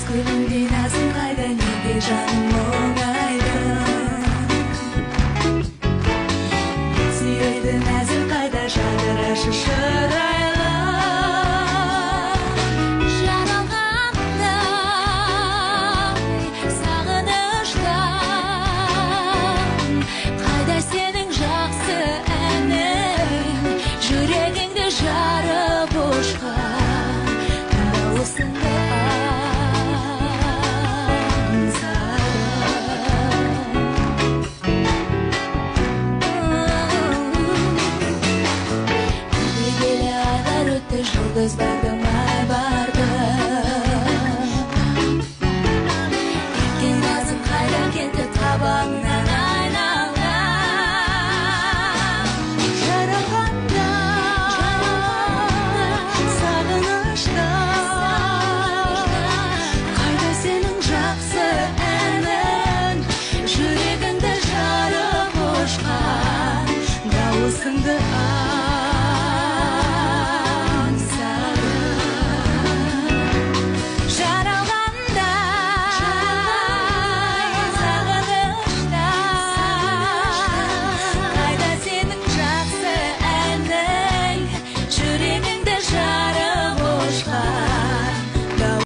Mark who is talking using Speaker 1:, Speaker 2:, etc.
Speaker 1: Gülümde nazım kayda nege canım oңайдың Сүйеді нәзік қайда жадырашы шырайлы Жаралғандай сағыныштан Қайда сенің жақсы әнің Жүрегіңді жарып ұшқан дауысыңды Жұлдыз бардым, ай бардым Кеткен назым қайда кетті табанынан айналам Жаралғандай сағыныштан Қайда сенің жақсы әнің Жүрегіңді жарып ұшқан дауысыңды